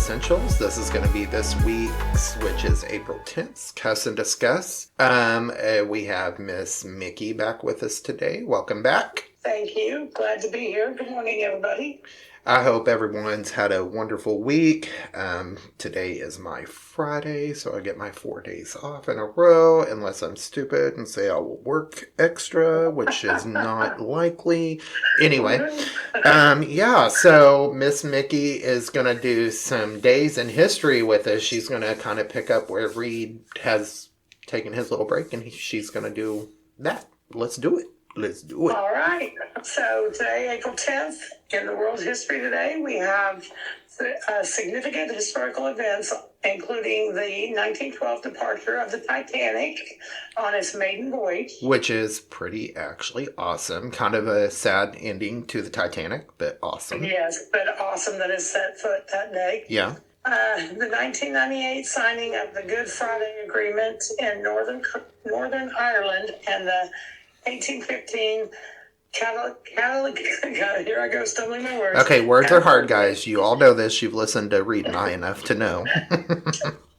Essentials. This is going to be this week's, which is April 10th, Cuss and Discuss. We have Miss Mickey back with us today. Welcome back. Thank you. Glad to be here. Good morning, everybody. I hope everyone's had a wonderful week. Today is my Friday, so I get my 4 days off in a row, unless I'm stupid and say I will work extra, which is not likely. Anyway, so Miss Mickey is going to do some days in history with us. She's going to kind of pick up where Reed has taken his little break, and she's going to do that. Let's do it. Let's do it. All right. So today, April 10th, in the world's history today, we have significant historical events, including the 1912 departure of the Titanic on its maiden voyage. Which is pretty actually awesome. Kind of a sad ending to the Titanic, but awesome. Yes, but awesome that it set foot that day. Yeah. The 1998 signing of the Good Friday Agreement in Northern Ireland and the 1815 here I go stumbling my words. Okay, words are hard, guys. You all know this. You've listened to Reed and I enough to know.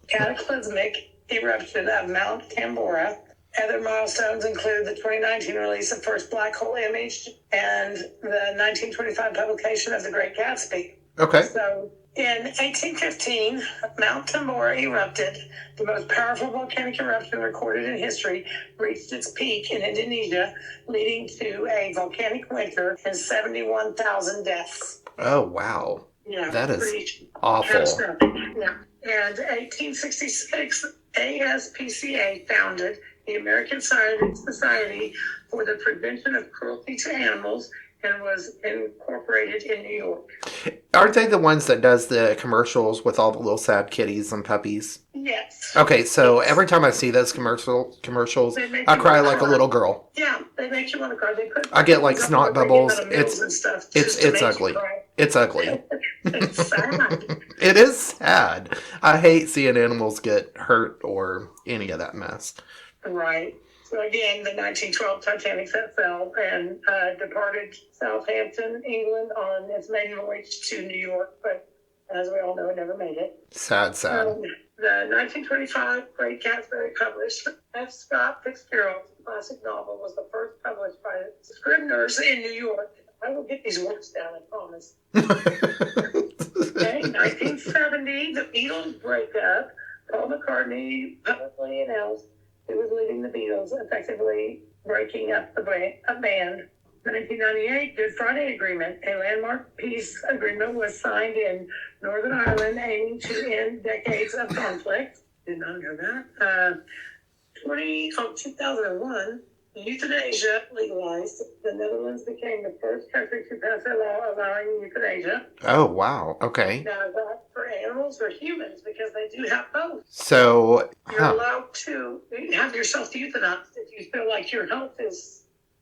Cataclysmic eruption of Mount Tambora. Other milestones include the 2019 release of first black hole image and the 1925 publication of The Great Gatsby. Okay. So, in 1815, Mount Tambora erupted. The most powerful volcanic eruption recorded in history reached its peak in Indonesia, leading to a volcanic winter and 71,000 deaths. Oh, wow. Yeah, that is awful. Yeah. And 1866, ASPCA founded the American Society for the Prevention of Cruelty to Animals and was incorporated in New York. Aren't they the ones that does the commercials with all the little sad kitties and puppies? Yes. Okay, so every time I see those commercials, I cry like a little girl. Yeah, they make you want to cry. I get like snot bubbles. It's ugly. It's ugly. It's sad. It is sad. I hate seeing animals get hurt or any of that mess. Right. So again, the 1912 Titanic that fell and departed Southampton, England on its maiden voyage to New York, but as we all know, it never made it. Sad. The 1925 Great Gatsby published F. Scott Fitzgerald's classic novel was the first published by Scribners in New York. I will get these words down, I promise. Okay, 1970, the Beatles break up. Paul McCartney publicly announced he was leaving the Beatles, effectively breaking up the band. 1998, Good Friday Agreement, a landmark peace agreement, was signed in Northern Ireland, aiming to end decades of conflict. Did not know that. 2001, euthanasia legalized. The Netherlands became the first country to pass a law allowing euthanasia. Oh, wow. Okay. Now, is that for animals or humans? Because they do have both. So, you're allowed to have yourself euthanized if you feel like your health is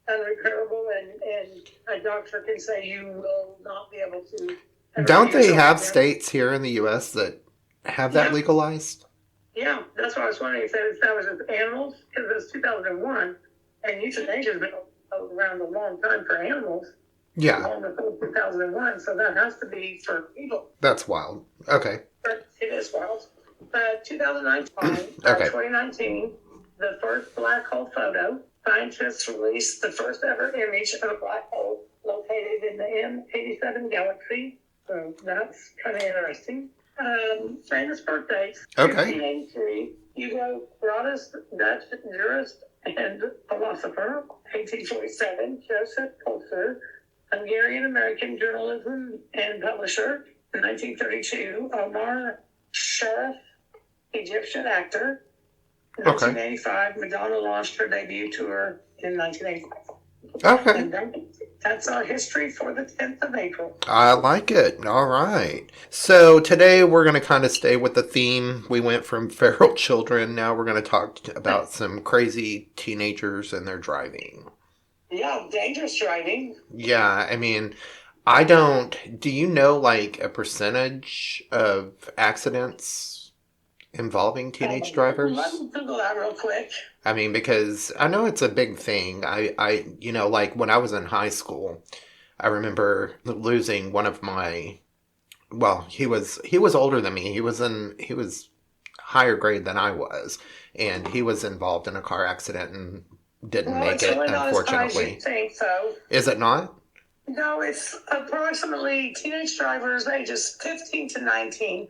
unrepairable and a doctor can say you will not be able to. Don't they have states here in the U.S. that have that legalized? Yeah, that's what I was wondering if that was with animals, because it was 2001, and euthanasia has been around a long time for animals. Yeah. Long before 2001, so that has to be for people. That's wild. Okay. But it is wild. 2019, the first black hole photo. Scientists released the first ever image of a black hole located in the M87 galaxy. So that's kind of interesting. Famous birthdays. Okay. 1883, Hugo Broaddus, Dutch jurist and philosopher. 1847, Joseph Pulser, Hungarian-American journalism and publisher. 1932, Omar Sharif, Egyptian actor. 1985, Madonna launched her debut tour in 1985. Okay. And that's our history for the 10th of April. I like it. All right. So today we're going to kind of stay with the theme. We went from feral children. Now we're going to talk about some crazy teenagers and their driving. Yeah, dangerous driving. Yeah, I mean, do you know like a percentage of accidents involving teenage drivers? Let me Google that real quick. I mean, because I know it's a big thing. I like when I was in high school, I remember losing one of my well, he was older than me. He was higher grade than I was, and he was involved in a car accident and didn't Well, make it's it, really not as high as you unfortunately. think, though. Is it not? No, it's approximately teenage drivers ages 15 to 19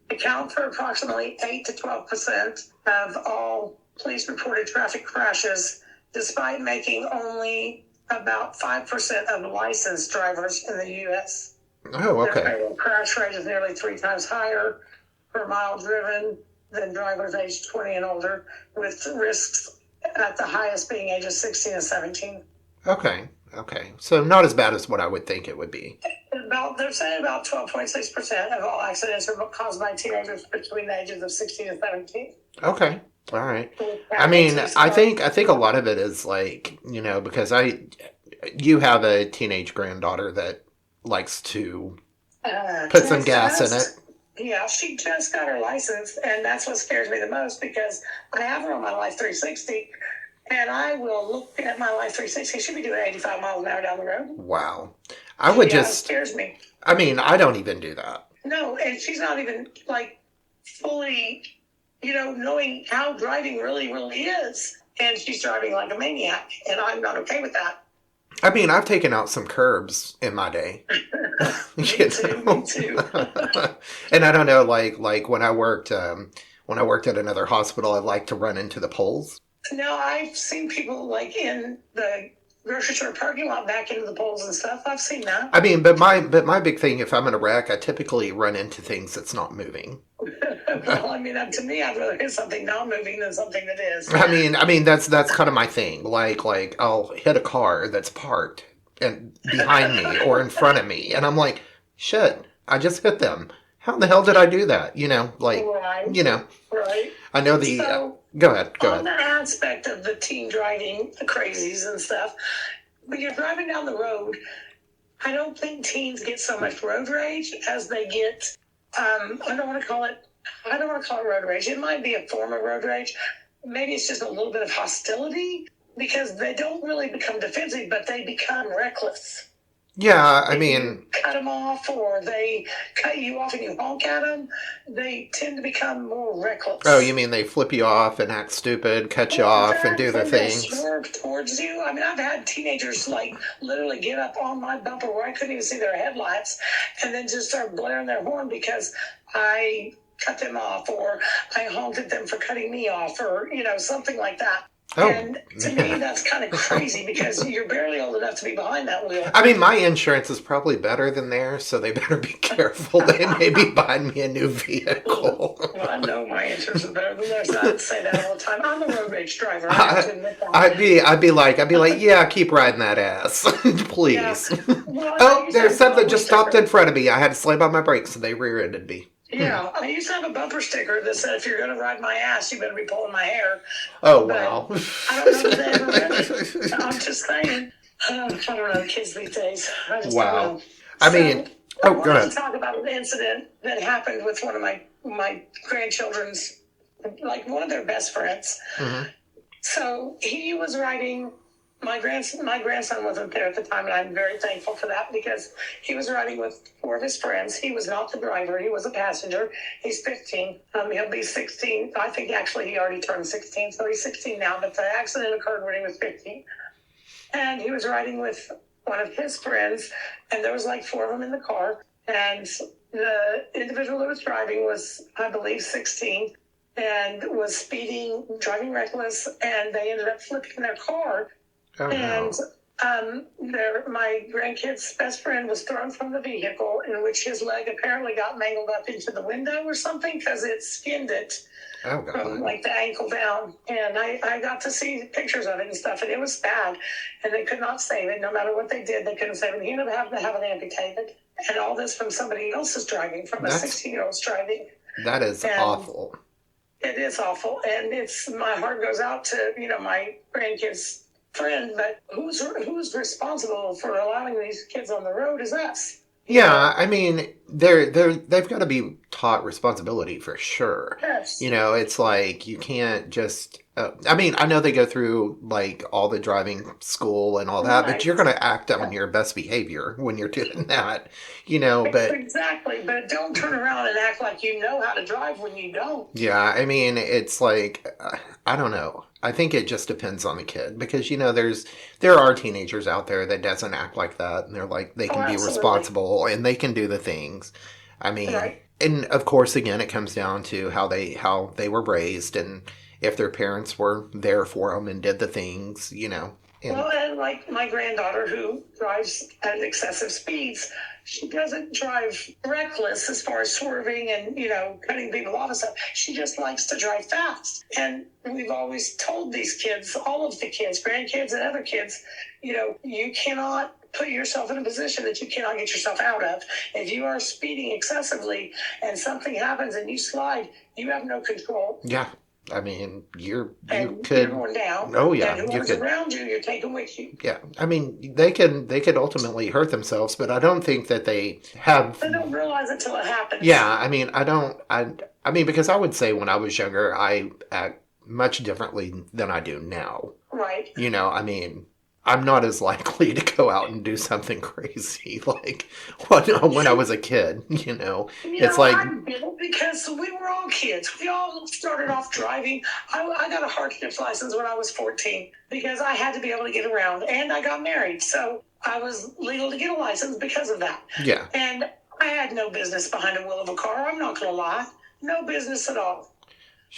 account for approximately 8 to 12% of all police reported traffic crashes, despite making only about 5% of licensed drivers in the U.S. Oh, Their okay. fatal crash rate is nearly 3 times higher per mile driven than drivers aged 20 and older, with risks at the highest being ages 16 and 17. Okay. Okay. So not as bad as what I would think it would be. They're saying about 12.6% of all accidents are caused by teenagers between the ages of 16 and 17. Okay. All right. I mean, I think a lot of it is like, because you have a teenage granddaughter that likes to put some gas in it. Yeah, she just got her license, and that's what scares me the most because I have her on my Life 360, and I will look at my Life 360. She'll be doing 85 miles an hour down the road. Wow. I would It scares me. I mean, I don't even do that. No, and she's not even like fully, knowing how driving really, really is. And she's driving like a maniac, and I'm not okay with that. I mean, I've taken out some curbs in my day. Me too. And I don't know, like when I worked at another hospital, I like to run into the poles. No, I've seen people like in the grocery store parking lot back into the poles and stuff. I've seen that. I mean, but my big thing, if I'm in a wreck, I typically run into things that's not moving. Well, I mean, to me, I'd rather hit something not moving than something that is. I mean that's kind of my thing. Like I'll hit a car that's parked and behind me or in front of me, and I'm like, shit, I just hit them. How in the hell did I do that? Right. Right. I know the. So, go ahead. on the aspect of the teen driving, the crazies and stuff, when you're driving down the road, I don't think teens get so much road rage as they get. I don't want to call it road rage. It might be a form of road rage. Maybe it's just a little bit of hostility because they don't really become defensive, but they become reckless. Yeah, I mean, cut them off, or they cut you off and you honk at them. They tend to become more reckless. Oh, you mean they flip you off and act stupid, cut you off, and do their things? They swerve towards you. I mean, I've had teenagers like literally get up on my bumper where I couldn't even see their headlights, and then just start blaring their horn because I cut them off, or I honked at them for cutting me off, or something like that. Oh, and to me, that's kind of crazy because you're barely old enough to be behind that wheel. I mean, my insurance is probably better than theirs, so they better be careful. They may be buying me a new vehicle. Well, I know my insurance is better than theirs. I say that all the time. I'm a road rage driver. I'd be like, yeah, keep riding that ass, please. Yeah. Well, there's something just stopped in front of me. I had to slam on my brakes, and they rear-ended me. Yeah, I used to have a bumper sticker that said, if you're going to ride my ass, you better be pulling my hair. Oh, wow. I don't know if they ever read it. I'm just saying. I don't know, kids these days. I just don't know. I mean, go ahead. I wanted to talk about an incident that happened with one of my grandchildren's, like one of their best friends. Mm-hmm. So he was riding. My grandson wasn't there at the time, and I'm very thankful for that because he was riding with 4 of his friends. He was not the driver. He was a passenger. He's 15. He'll be 16. I think actually he already turned 16, so he's 16 now, but the accident occurred when he was 15. And he was riding with one of his friends, and there was like 4 of them in the car. And the individual that was driving was, I believe, 16 and was speeding, driving reckless, and they ended up flipping their car. Oh, and my grandkid's best friend was thrown from the vehicle, in which his leg apparently got mangled up into the window or something because it skinned it from like the ankle down. And I got to see pictures of it and stuff, and it was bad. And they could not save it. No matter what they did, they couldn't save it. He ended up having to have it amputated. And all this from somebody else's driving, from a 16-year-old's driving. That is awful. It is awful. And my heart goes out to, my grandkids' friend, but who's responsible for allowing these kids on the road is us. Yeah, I mean, they've got to be taught responsibility for sure. Yes. It's like you can't just. I mean, I know they go through like all the driving school and all that, but Right. you're going to act on your best behavior when you're doing that. But Exactly, but don't turn around and act like you know how to drive when you don't. yeah, I mean, it's like I don't know. I think it just depends on the kid because there are teenagers out there that doesn't act like that, and they're like they Oh, can be absolutely. responsible and they can do the things. I mean, Right. and of course, again, it comes down to how they were raised and if their parents were there for them and did the things. And Well, and like my granddaughter who drives at excessive speeds, she doesn't drive reckless as far as swerving and, cutting people off and stuff. She just likes to drive fast. And we've always told these kids, all of the kids, grandkids and other kids, you cannot put yourself in a position that you cannot get yourself out of. If you are speeding excessively and something happens and you slide, you have no control. yeah, I mean, you You're could. going down. Oh yeah, And you whoever's could. around you, you're taking with you. Yeah, I mean, they could ultimately hurt themselves, but I don't think that they have. They don't realize it till it happens. Yeah, I mean, I mean, because I would say when I was younger, I act much differently than I do now. Right. I mean, I'm not as likely to go out and do something crazy like when I was a kid. It's like I'm guilty because we were all kids. We all started off driving. I got a hardship license when I was 14 because I had to be able to get around, and I got married, so I was legal to get a license because of that. yeah, And I had no business behind the wheel of a car. I'm not going to lie, no business at all.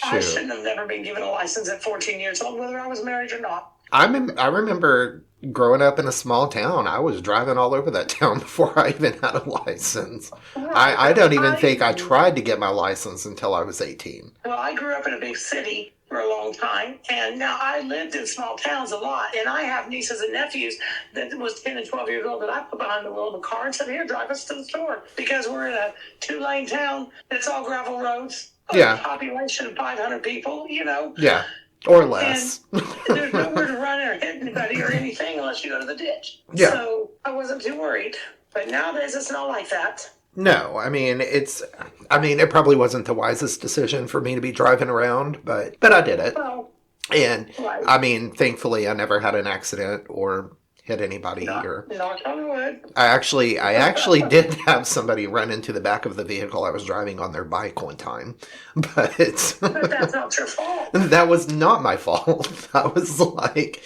I sure. shouldn't have never been given a license at 14 years old, whether I was married or not. I remember growing up in a small town. I was driving all over that town before I even had a license. Right. I don't even think I tried to get my license until I was 18. Well, I grew up in a big city for a long time, and now I lived in small towns a lot, and I have nieces and nephews that was 10 and 12 years old that I put behind the wheel of a car and said, here, drive us to the store, because we're in a 2-lane town that's all gravel roads, Yeah. a population of 500 people, Yeah, or less. And there's nowhere to run or hit anybody or anything unless you go to the ditch. Yeah. So I wasn't too worried. But nowadays it's not like that. No, I mean, it probably wasn't the wisest decision for me to be driving around, but I did it. Well, And right. I mean, thankfully I never had an accident or hit anybody Knock on wood. I actually did have somebody run into the back of the vehicle I was driving on their bike one time, but But that's not your fault. that was not my fault. I was like,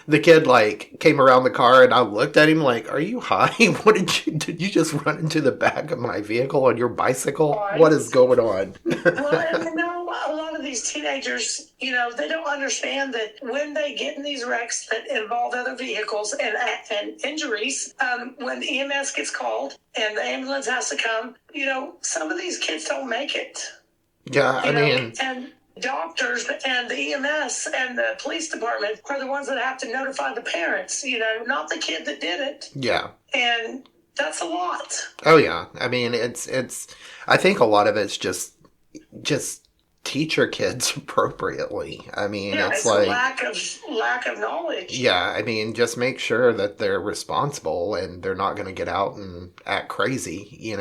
the kid like came around the car and I looked at him like, "Are you high? What did you just run into the back of my vehicle on your bicycle? Right. What is going on?" Well, and a lot of these teenagers, they don't understand that when they get in these wrecks that involve other vehicles and injuries, when the EMS gets called and the ambulance has to come, some of these kids don't make it. Yeah, I mean, and doctors and the EMS and the police department are the ones that have to notify the parents, not the kid that did it. yeah. And that's a lot. Oh yeah. I mean, it's I think a lot of it's just teach your kids appropriately. I mean, Yeah, it's a like lack of knowledge. yeah, I mean, just make sure that they're responsible and they're not going to get out and act crazy,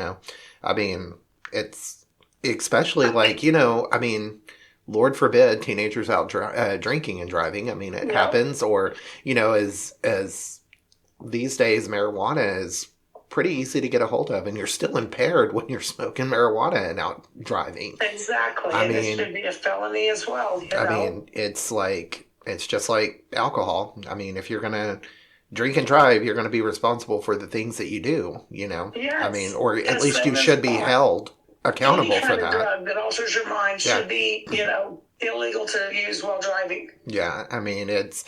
I mean, it's especially like, I mean, Lord forbid teenagers out drinking and driving. I mean, it happens or, as these days marijuana is pretty easy to get a hold of, and you're still impaired when you're smoking marijuana and out driving. Exactly. I and mean, it should be a felony as well. I mean, it's just like alcohol. I mean, if you're going to drink and drive, you're going to be responsible for the things that you do, Yes. I mean, or at Yes, least you and should be that's held accountable any for kind of that. drug that alters your mind should be, illegal to use while driving. Yeah, I mean, it's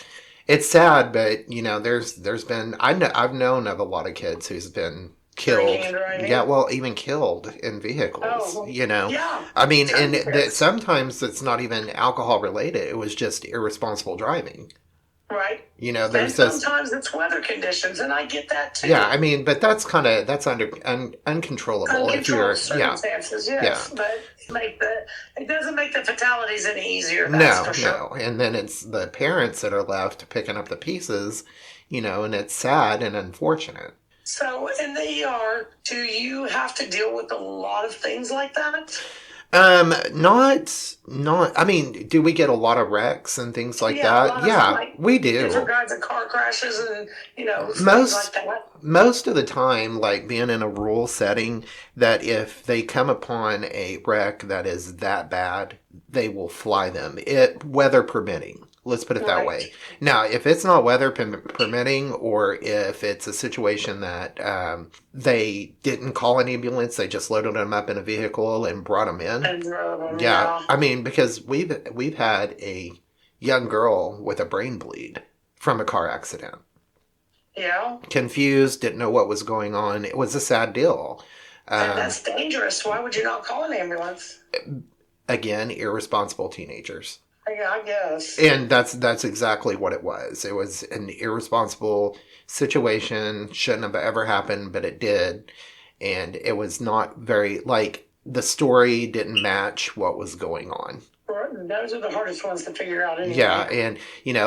sad, but there's been I've known of a lot of kids who's been killed. Drinking and driving? Yeah, well, even killed in vehicles. Oh, yeah. I mean, and Yes. sometimes it's not even alcohol related. It was just irresponsible driving. Right. There's And this. sometimes it's weather conditions, and I get that too. Yeah, I mean, but that's under uncontrollable. If you're Uncontrolled circumstances, yes. But it doesn't make the fatalities any easier. That's for sure. No, and then it's the parents that are left picking up the pieces, and it's sad and unfortunate. So in the ER, do you have to deal with a lot of things like that? Not, I mean, do we get a lot of wrecks and things like Yeah, a that? lot of Yeah, like we different do. kinds of car crashes and things like Most, that. most of the time, like being in a rural setting, that if they come upon a wreck that is that bad, they will fly them, weather permitting. Let's put it that Right. way. Now, if it's not weather permitting, or if it's a situation that they didn't call an ambulance, they just loaded them up in a vehicle and brought them in. And Yeah, yeah. I mean, because we've had a young girl with a brain bleed from a car accident. Yeah. Confused, didn't know what was going on. It was a sad deal. And Um, that's dangerous. Why would you not call an ambulance? Again, irresponsible teenagers. Yeah, I guess. And that's exactly what it was. It was an irresponsible situation. Shouldn't have ever happened, but it did. And it was not very, like, the story didn't match what was going on. Those are the hardest ones to figure out anyway. Yeah, and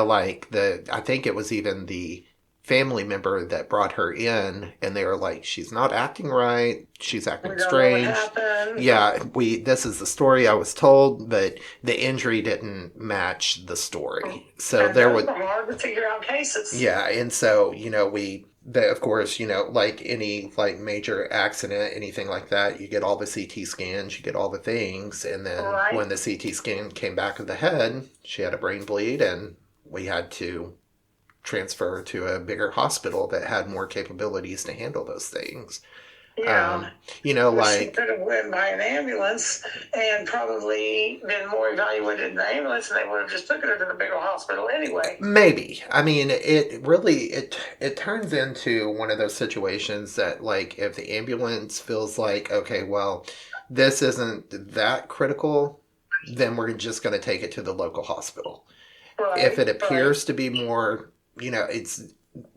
like I think it was even the family member that brought her in, and they were like, she's not acting right, she's acting We don't strange. know what happened. Yeah, this is the story I was told, but the injury didn't match the story. So And there those was, are hard to figure out cases. yeah, and so of course, like any like major accident, anything like that, you get all the CT scans, you get all the things, and then Right. when the CT scan came back of the head, she had a brain bleed, and we had to transfer to a bigger hospital that had more capabilities to handle those things. Yeah. She Like, could have went by an ambulance and probably been more evaluated in the ambulance, and they would have just taken her to the bigger hospital anyway. maybe. I mean, it really it turns into one of those situations that, like, if the ambulance feels like, okay, well, this isn't that critical, then we're just going to take it to the local hospital. Right. If it appears to be more,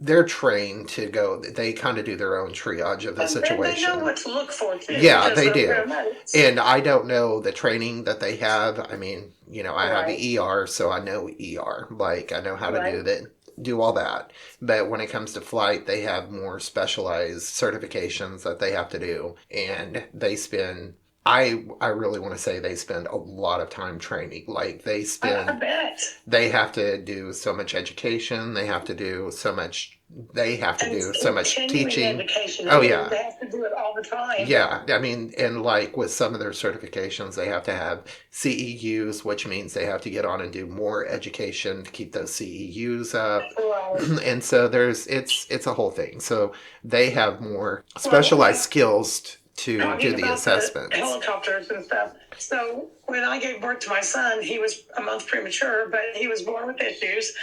they're trained to go. They kind of do their own triage of the situation. They know what to look for too. Yeah, they do. Paramedics. And I don't know the training that they have. I mean, I have the ER, so I know ER. Like, I know how to do all that. But when it comes to flight, they have more specialized certifications that they have to do, and they spend. I really want to say they spend a lot of time training. Like, I bet. they have to do so much education. They have to do so much. They have to do so much teaching. Education. Oh yeah, They have to do it all the time. yeah. I mean, and like with some of their certifications, they have to have CEUs, which means they have to get on and do more education to keep those CEUs up. Right. And so it's a whole thing. So they have more specialized skills to do the assessments. Helicopters and stuff. So when I gave birth to my son, he was a month premature, but he was born with issues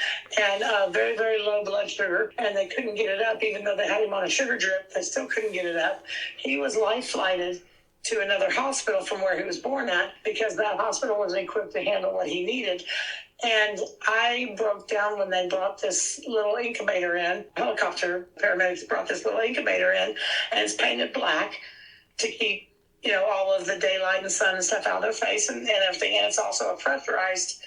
and very, very low blood sugar, and they couldn't get it up. Even though they had him on a sugar drip, they still couldn't get it up. He was life flighted to another hospital from where he was born at, because that hospital wasn't equipped to handle what he needed. And I broke down when they brought this little incubator in. Helicopter paramedics brought this little incubator in, and it's painted black to keep, all of the daylight and sun and stuff out of their face and everything. And it's also a pressurized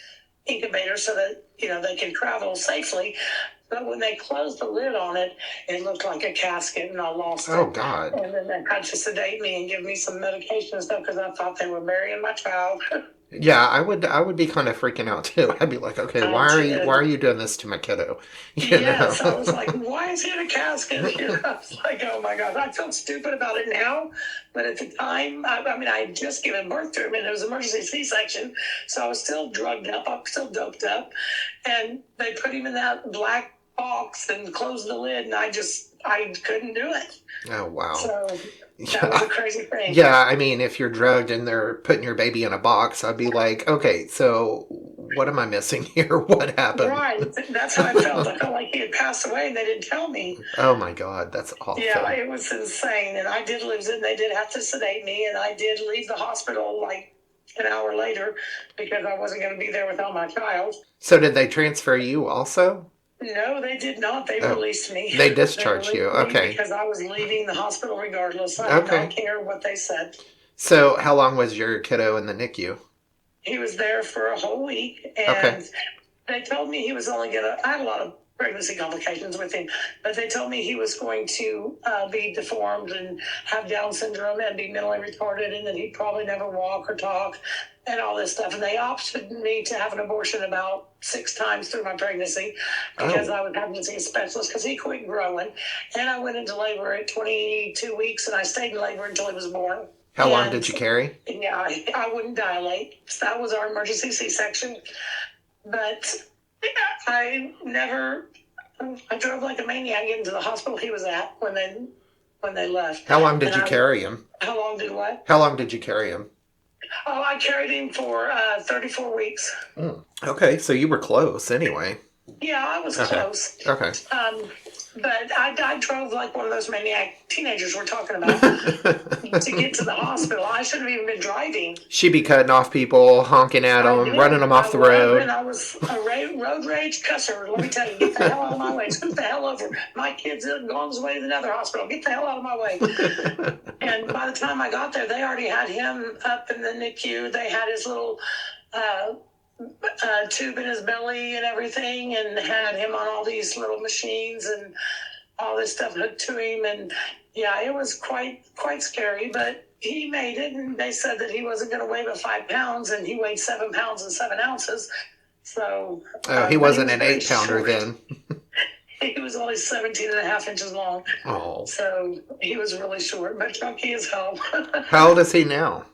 incubator so that, they can travel safely. But when they closed the lid on it, it looked like a casket, and I lost it. Oh, God. And then they had to sedate me and give me some medication and stuff because I thought they were burying my child. Yeah, I would be kind of freaking out too. I'd be like, okay, why are you doing this to my kiddo? Yes, I was like, why is he in a casket? I was like, oh my God, I feel stupid about it now, but at the time, I had just given birth to him, and it was an emergency C-section, so I was still drugged up, I was still doped up, and they put him in that black box and closed the lid, and I couldn't do it. Oh, wow. So that was a crazy thing. Yeah, I mean, if you're drugged and they're putting your baby in a box, I'd be like, okay, so what am I missing here? What happened? Right, that's how I felt. I felt like he had passed away and they didn't tell me. Oh my God, that's awful. Yeah, it was insane. And I did lose it, and they did have to sedate me, and I did leave the hospital like an hour later because I wasn't going to be there without my child. So did they transfer you also? No, they did not. They released me. They discharged you. Okay. Because I was leaving the hospital regardless. I did not care what they said. So how long was your kiddo in the NICU? He was there for a whole week, and they told me he was only going to... I had a lot of pregnancy complications with him. But they told me he was going to be deformed and have Down syndrome and be mentally retarded, and that he'd probably never walk or talk and all this stuff. And they opted me to have an abortion about 6 times through my pregnancy because I was having to see a specialist because he quit growing. And I went into labor at 22 weeks, and I stayed in labor until he was born. How long did you carry? Yeah, I wouldn't dilate. So that was our emergency C-section. But I drove like a maniac into the hospital he was at when they left. How long did you carry him? How long did what? How long did you carry him? Oh, I carried him for 34 weeks. Okay, so you were close anyway. Yeah, I was close. Okay. But I drove like one of those maniac teenagers we're talking about to get to the hospital. I shouldn't have even been driving. She'd be cutting off people, honking at them, running them off the road. And I was a road rage cusser. Let me tell you, get the hell out of my way. Scoot the hell over. My kid's on his way to another hospital. Get the hell out of my way. And by the time I got there, they already had him up in the NICU. They had his little tube in his belly and everything, and had him on all these little machines and all this stuff hooked to him. And yeah, it was quite scary, but he made it. And they said that he wasn't going to weigh but 5 pounds, and he weighed 7 pounds and 7 ounces. So he wasn't an 8-pounder then. He was only 17 and a half inches long. Oh, so he was really short, but chunky as hell. How old is he now?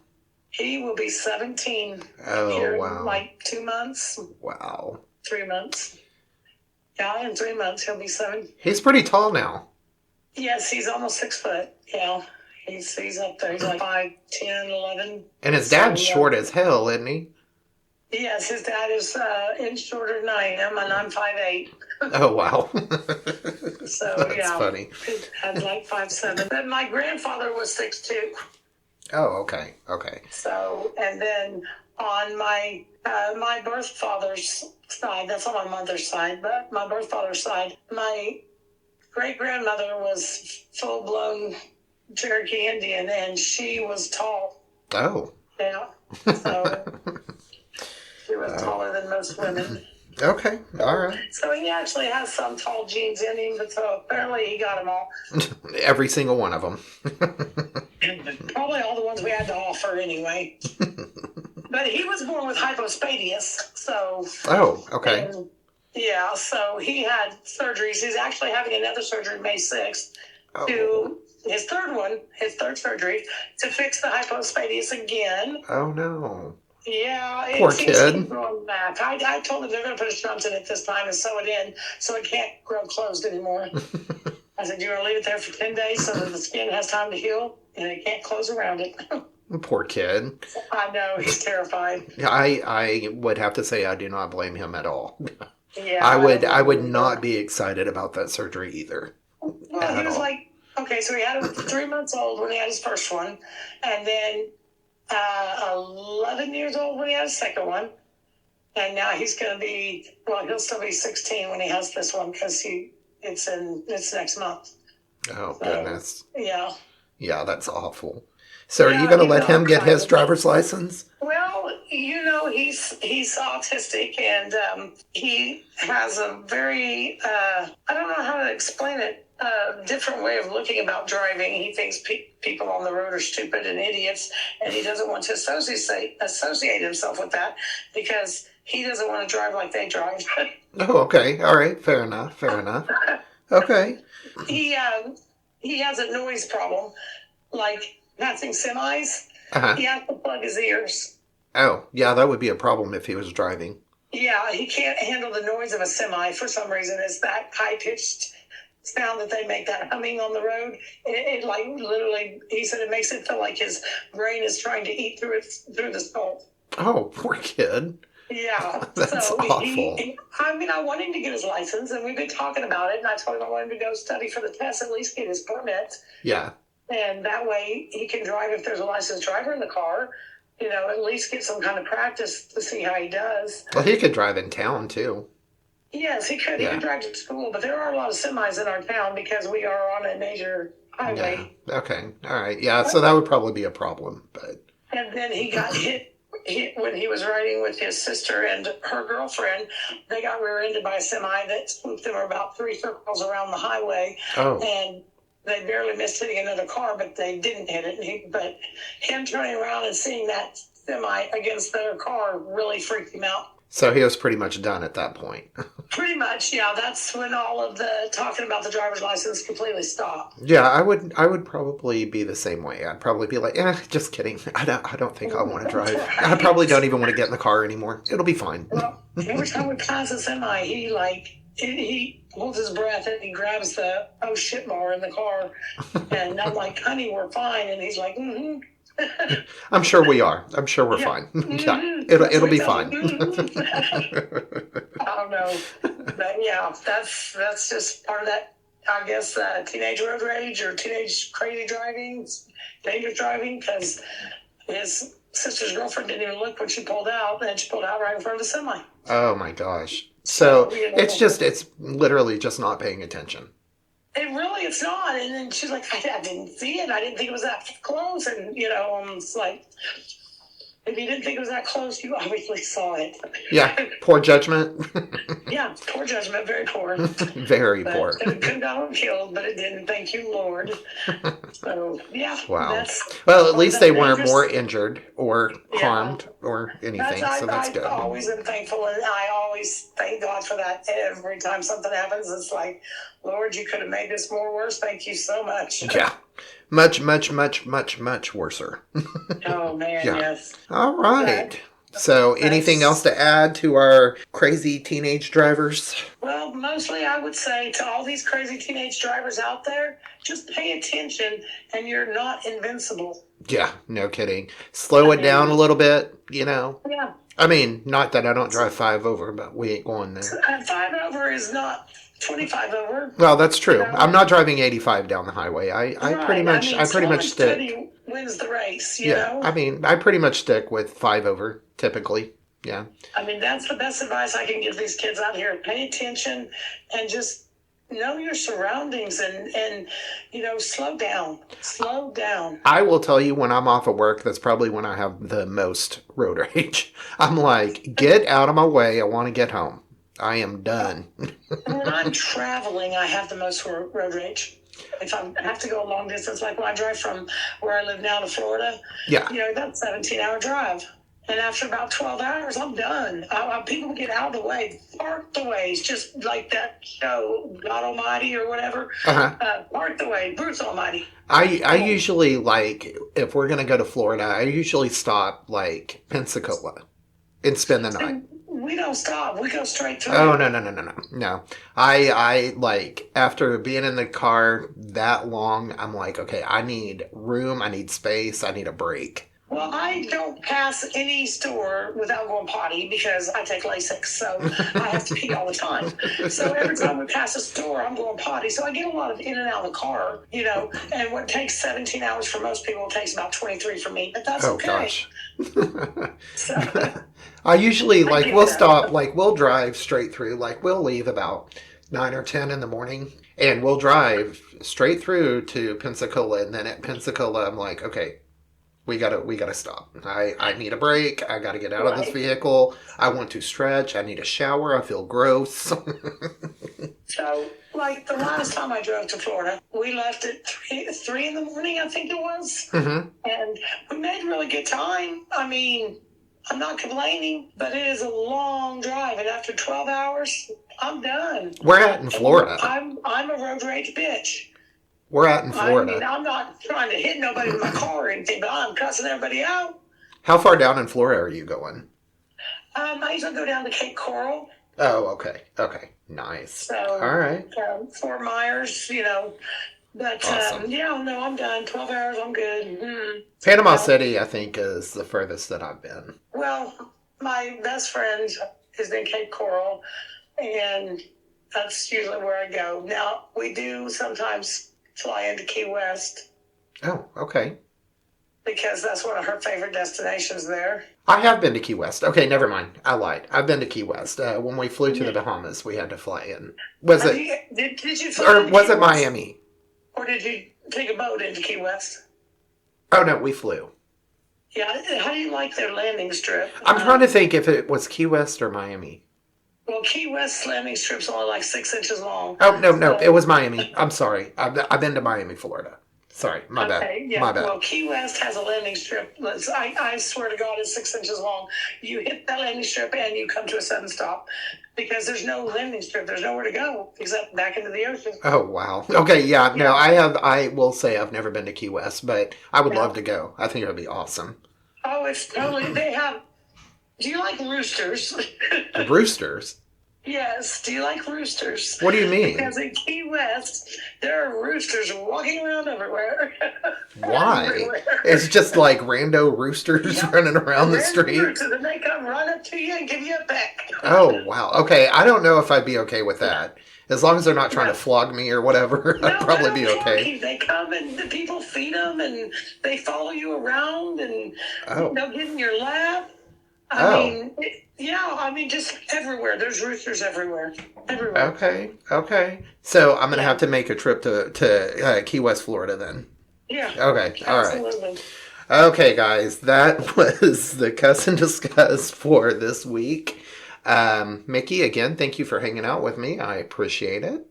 He will be 17 here in like 2 months. Wow. 3 months. Yeah, in 3 months he'll be 7. He's pretty tall now. Yes, he's almost 6 foot. Yeah, he's up there. He's like 5, 10, 11. And his dad's short as hell, isn't he? Yes, his dad is inch shorter than I am, and I'm 5'8". Oh, wow. So, That's funny. His dad's like 5'7". But my grandfather was 6'2". Oh, okay. Okay. So, and then on my birth father's side, that's on my mother's side, but my birth father's side, my great-grandmother was full-blown Cherokee Indian, and she was tall. Oh. Yeah. So she was taller than most women. Okay. All right. So he actually has some tall genes in him, but so apparently he got them all. Every single one of them. Probably all the ones we had to offer anyway. But he was born with hypospadias, so... Oh, okay. Yeah, so he had surgeries. He's actually having another surgery May 6th to his third surgery, to fix the hypospadias again. Oh, no. Yeah. Poor kid. Growing back. I told him they're going to put a shunt in it this time and sew it in so it can't grow closed anymore. I said, you're going to leave it there for 10 days so that the skin has time to heal and it can't close around it. Poor kid. I know, he's terrified. I would have to say I do not blame him at all. Yeah, I would not be excited about that surgery either. Well, he was like, okay, so he had him 3 months old when he had his first one, and then 11 years old when he had his second one, and now he's going to be, well, he'll still be 16 when he has this one because it's next month. Oh, goodness. Yeah. Yeah, that's awful. So are you going to let him get his driver's license? Well, he's autistic, and he has a very, I don't know how to explain it, different way of looking about driving. He thinks people on the road are stupid and idiots, and he doesn't want to associate himself with that because he doesn't want to drive like they drive. Oh, okay. All right. Fair enough. Okay. He has a noise problem, like passing semis. Uh-huh. He has to plug his ears. Oh, yeah, that would be a problem if he was driving. Yeah, he can't handle the noise of a semi for some reason. It's that high-pitched sound that they make, that humming on the road. It like literally, he said it makes it feel like his brain is trying to eat through the skull. Oh, poor kid. Yeah. That's awful. I want him to get his license, and we've been talking about it, and I told him I want him to go study for the test, at least get his permit. Yeah. And that way he can drive if there's a licensed driver in the car. At least get some kind of practice to see how he does. Well, he could drive in town, too. Yes, he could. Yeah. He could drive to school, but there are a lot of semis in our town because we are on a major highway. Yeah. Okay. All right. Yeah, so that would probably be a problem. But And then he got hit when he was riding with his sister and her girlfriend, they got rear-ended by a semi that swooped them about 3 circles around the highway. Oh. And they barely missed hitting another car, but they didn't hit it. But him turning around and seeing that semi against their car really freaked him out. So he was pretty much done at that point. Pretty much, yeah. That's when all of the talking about the driver's license completely stopped. Yeah, I would probably be the same way. I'd probably be like, just kidding. I don't think I want to drive. Right. I probably don't even want to get in the car anymore. It'll be fine. Well, every time we pass a semi, he holds his breath and he grabs the oh shit bar in the car, and I'm like, honey, we're fine, and he's like, mm-hmm. I'm sure we are. I'm sure we're fine. Yeah, it'll be fine. I don't know, but yeah, that's just part of that. I guess teenage road rage or teenage crazy driving, dangerous driving, because his sister's girlfriend didn't even look when she pulled out, and she pulled out right in front of the semi. Oh my gosh! So it's literally just not paying attention. It's not. And then she's like, I didn't see it. I didn't think it was that close. And, it's like, if you didn't think it was that close, you obviously saw it. Yeah, poor judgment. Yeah, poor judgment, very poor. Very poor. It could have gotten killed, but it didn't. Thank you, Lord. So, yeah. Wow. Well, at least they weren't more injured or harmed or anything, so that's good. I've always been thankful, and I always thank God for that. Every time something happens, it's like, Lord, you could have made this more worse. Thank you so much. Yeah. Much, much, much, much, much worser. Oh, man, yeah. Yes. All right. So anything else to add to our crazy teenage drivers? Well, mostly I would say to all these crazy teenage drivers out there, just pay attention and you're not invincible. Yeah, no kidding. Slow it down a little bit, Yeah. I mean, not that I don't drive 5 over, but we ain't going there. 5 over is not 25 over. Well, that's true. I'm not driving 85 down the highway. I pretty much stick. Wins the race, you know? I mean, I pretty much stick with 5 over, typically. Yeah. I mean, that's the best advice I can give these kids out here. Pay attention and just know your surroundings and slow down. Slow down. I will tell you, when I'm off of work, that's probably when I have the most road rage. I'm like, get out of my way. I want to get home. I am done. When I'm traveling, I have the most road rage. If I have to go a long distance, like when I drive from where I live now to Florida, that's a 17-hour drive. And after about 12 hours, I'm done. People get out of the way, park the ways, just like that show, God Almighty or whatever. Park the way, Bruce Almighty. I usually, if we're going to go to Florida, I usually stop, Pensacola and spend the night. We don't stop. We go straight through. Oh, no. I after being in the car that long, I'm like, okay, I need room, I need space, I need a break. Well, I don't pass any store without going potty because I take Lasix, so I have to pee all the time. So every time we pass a store, I'm going potty. So I get a lot of in and out of the car, and what takes 17 hours for most people takes about 23 for me, but that's okay. Gosh. So, I usually, we'll stop, we'll drive straight through, we'll leave about 9 or 10 in the morning, and we'll drive straight through to Pensacola, and then at Pensacola, I'm like, okay, we gotta stop. I need a break. I gotta get out of this vehicle. I want to stretch. I need a shower. I feel gross. So, the last time I drove to Florida, we left at 3 in the morning, I think it was. Mm-hmm. And we made really good time. I mean, I'm not complaining, but it is a long drive. And after 12 hours, I'm done. We're at in Florida. I'm a road rage bitch. We're out in Florida. I mean, I'm not trying to hit nobody with my car or anything, but I'm cussing everybody out. How far down in Florida are you going? I usually go down to Cape Coral. Oh, okay. Okay. Nice. So, all right. Fort Myers, But, awesome. I'm done. 12 hours, I'm good. Panama City, I think, is the furthest that I've been. Well, my best friend is in Cape Coral, and that's usually where I go. Now, we do sometimes fly into Key West. Oh, okay. Because that's one of her favorite destinations there. I have been to Key West. Okay, never mind. I lied. I've been to Key West. When we flew to the Bahamas, we had to fly in. Did you fly or into was Key it West? Miami? Or did you take a boat into Key West? Oh, no, we flew. Yeah, how do you like their landing strip? I'm trying to think if it was Key West or Miami. Well, Key West landing strip's only like 6 inches long. Oh, no, it was Miami. I'm sorry. I've been to Miami, Florida. Sorry, my bad. Yeah. My bad. Well, Key West has a landing strip. I swear to God, it's 6 inches long. You hit that landing strip and you come to a sudden stop because there's no landing strip. There's nowhere to go except back into the ocean. Oh, wow. Okay, yeah. No, I will say I've never been to Key West, but I would love to go. I think it would be awesome. Oh, it's totally, do you like roosters? Roosters? Yes. Do you like roosters? What do you mean? Because in Key West, there are roosters walking around everywhere. Why? Everywhere. It's just like rando roosters running around the street. Roosters, and they come right up to you and give you a peck. Oh, wow. Okay, I don't know if I'd be okay with that. As long as they're not trying to flog me or whatever, I'd probably be okay. They come and the people feed them and they follow you around and they'll get in your lap. I mean, just everywhere. There's roosters everywhere. Everywhere. Okay. So I'm going to have to make a trip to Key West, Florida then. Yeah. Okay, absolutely. All right. Okay, guys, that was the Cuss and Discuss for this week. Mickey, again, thank you for hanging out with me. I appreciate it.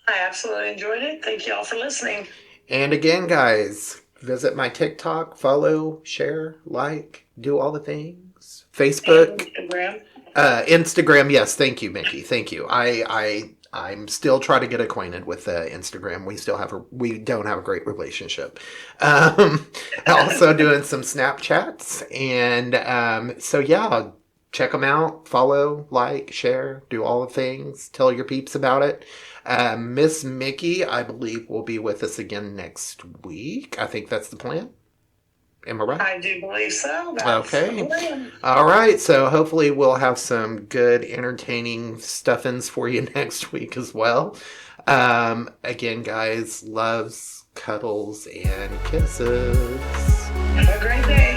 I absolutely enjoyed it. Thank you all for listening. And again, guys, visit my TikTok, follow, share, like, do all the things. Facebook. Instagram, yes. Thank you, Mickey. Thank you. I'm still trying to get acquainted with Instagram. We don't have a great relationship. Also doing some Snapchats. And so, yeah, check them out. Follow, like, share, do all the things. Tell your peeps about it. Miss Mickey, I believe, will be with us again next week. I think that's the plan. Am I right? I do believe so. Okay. All right. So hopefully we'll have some good, entertaining stuffings for you next week as well. Again, guys, loves, cuddles, and kisses. Have a great day.